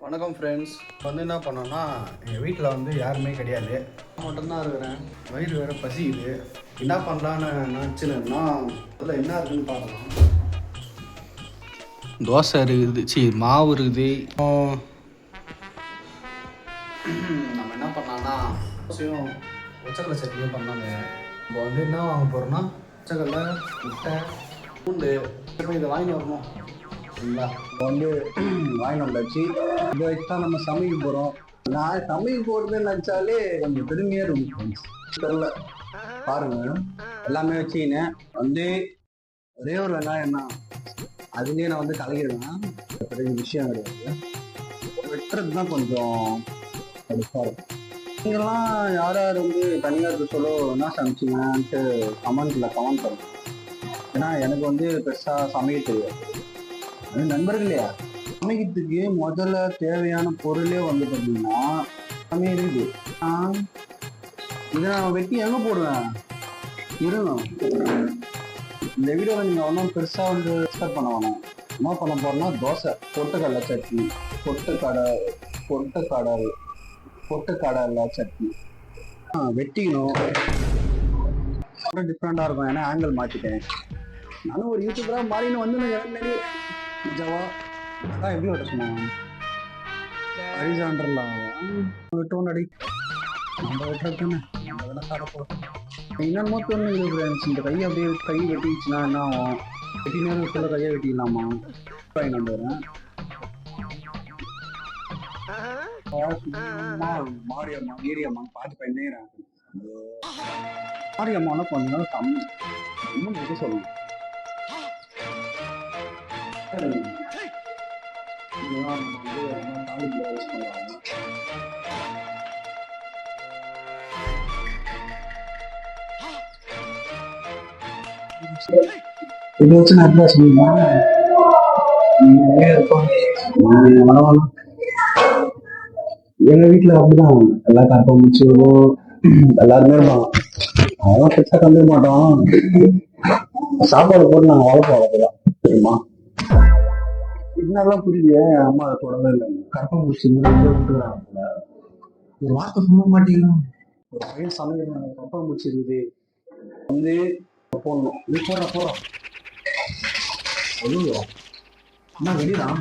வணக்கம் ஃப்ரெண்ட்ஸ். என்ன பண்ணோன்னா எங்கள் வீட்டில் யாருமே கிடையாது, நான் மட்டும்தான் இருக்கிறேன். வயிறு வேறு பசிக்குது. என்ன பண்ணலான்னு நினச்சினேன்னா அதில் என்ன இருக்குதுன்னு பார்க்கலாம். தோசை இருக்குது, மாவு இருக்குது. நம்ம என்ன பண்ணலான்னா தோசையும் உச்சக்கடலை சட்னியும் பண்ணாங்க. நம்ம என்ன வாங்க போகிறோன்னா உச்சக்கடலை, முட்டை, பூண்டு. இதை வாங்கி வரணும். சரிங்களா? இப்போ வாங்கி வந்தாச்சு. இதை வச்சு தான் நம்ம சமைக்க போகிறோம். நான் சமைக்க போகிறதுன்னு நினச்சாலே கொஞ்சம் பெருமையாக இருக்கும். தெரில பாருங்க, எல்லாமே வச்சுக்கினேன். ஒரே ஒரு வெங்காயம் தான், அதுலேயே நான் கலக்கிடுவேன். பெரிய விஷயம் கிடையாது, வெட்டுறது தான் கொஞ்சம் கடுப்பாக இருக்கும். நீங்கள்லாம் யார் யார் தனியாக இருக்க சொல்ல என்ன சமைச்சிங்கன்ட்டு கமெண்ட் பண்ணுங்க. ஏன்னா எனக்கு பெருசாக சமைக்க தெரியாது. அது நண்பர்களே, சமைக்கிறதுக்கு முதல்ல தேவையான பொருளே பார்த்தீங்கன்னா எல்லாமே இருக்குது. இதை நான் வெட்டி எங்கே போடுவேன் இருணும். இந்த வீடியோவில் நீங்கள் ஒன்றும் பெருசாக எக்ஸ்பெக்ட் பண்ண வேணாம். என்ன பண்ண போகிறோன்னா தோசை, பொட்டுக்கடலை சட்னி, பொட்டுக்கடலை சட்னி வெட்டிக்கணும். டிஃப்ரெண்டாக இருக்கும். ஏன்னா ஆங்கிள் மாற்றிட்டேன். நானும் ஒரு யூடியூபராக மாறின்னு எனக்கு ஜவா எப்படி வெட்ட சொன்னாங்க? ஹரிசாண்டர்லாம் வெட்டோன்னு அடி நம்ம வெட்டுறது தானே, நம்ம வேணா சாப்பிட. இன்னொன்று இது ஃப்ரெண்ட்ஸ், இந்த கையை அப்படியே கை வெட்டிச்சுன்னா என்ன ஆகும்? வெட்டி நேரம் விட்டுல கையை வெட்டிக்கலாமா? வாங்கி வந்துடுறேன். மாரியம்மா ஈரியம்மா பார்த்து பண்ணிடுறேன். மாரியம்மானா கொஞ்ச நாள் கம்மி இன்னும் எது சொல்லணும். இதை வச்சு நல்லா சொல்லுவாங்க. எங்க வீட்டுல அப்படிதான் எல்லா கற்பம் முடிச்சு எல்லாருமே இருப்பாங்க. அதெல்லாம் பெருசா கண்டுக்க மாட்டோம். சாப்பாடு போட்டு நாங்க வளர்ப்போம். தெரியுமா? இதனாலாம் புரியலையே. அம்மா அதை தொடவே இல்லை. கற்பம் முடிச்சு ஒரு வார்த்தை சொல்ல மாட்டீங்களா? ஒரு பையன் சமைக்கிறாங்க, கற்பம் முடிச்சு இருக்குது போடணும். நீ போடுறோம் என்ன வெளிதான்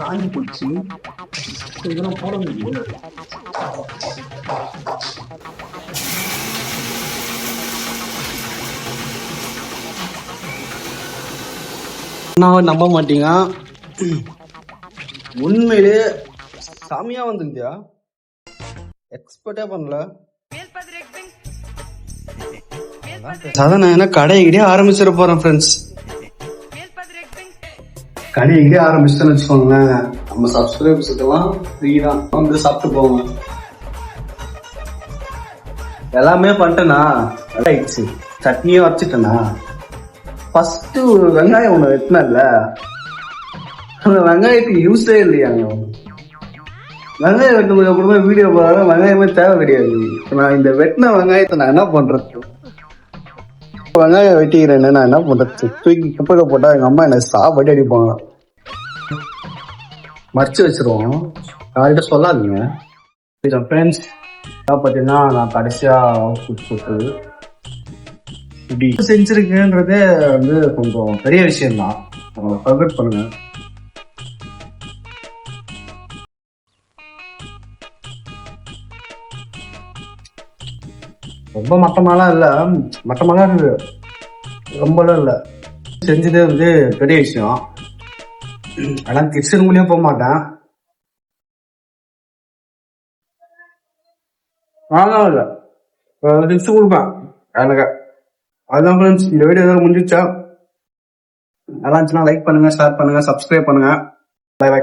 காஞ்சி போச்சு. இதெல்லாம் போட முடியும். நம்ப மாட்டீங்க, உண்மையிலே சாமியா வந்துருந்தியா? எக்ஸ்பெக்டே பண்ணல. அதான் நான் என்ன கடையிலே ஆரம்பிச்சிட போறேன் ஃப்ரெண்ட்ஸ். கடையிலே ஆரம்பிச்சுட்டேன்னு வச்சுக்கோங்களேன், நம்ம சப்ஸ்கிரைபர்ஸுக்கெல்லாம் ஃப்ரீ தான், சாப்பிட்டு போங்க. எல்லாமே பண்ணிட்டேனா, ஆயிடுச்சு. சட்னியே வச்சுட்டேனா, ஃபர்ஸ்ட் வெங்காயம் ஒண்ணு வெட்டினல, அந்த வெங்காயத்துக்கு யூஸே இல்லையாங்க. வெங்காயம் வெட்டும்போது அப்புறமா வீடியோ போறாங்க, வெங்காயமே தேவை கிடையாது. நான் இந்த வெட்டின வெங்காயத்தை நான் என்ன பண்றது? வெங்காயம் வெட்டிக்கிறேன், நான் என்ன பண்றது? தூக்கி குப்பையில போட்டா எங்க அம்மா என்ன சாப்பாடு அடிப்பாங்க. மறைச்சு வச்சிருவோம், யார்கிட்ட சொல்லாதீங்க. ஃப்ரெண்ட்ஸ் பார்த்தீங்கன்னா நான் கடைசியா போட்டு இப்படி செஞ்சிருக்கேன்றதே கொஞ்சம் பெரிய விஷயம்தான். ஃபர்கெட் பண்ணுங்க. ரொம்ப மட்டமாலாம் இல்லை, மட்டமாலாம் இருக்கு, ரொம்பலாம் இல்லை. செஞ்சதே பெரிய விஷயம். ஆனால் கிச்சன் மூலியம் போக மாட்டேன். அதான் இல்லை, டிப்ஸ் கொடுப்பேன் எனக்கு. அதுதான் ஃப்ரெண்ட்ஸ், இந்த வீடியோ ஏதாவது முடிஞ்சிச்சா? நல்லா இருந்துச்சுன்னா லைக் பண்ணுங்க, ஷேர் பண்ணுங்க, சப்ஸ்கிரைப் பண்ணுங்க. Bye by.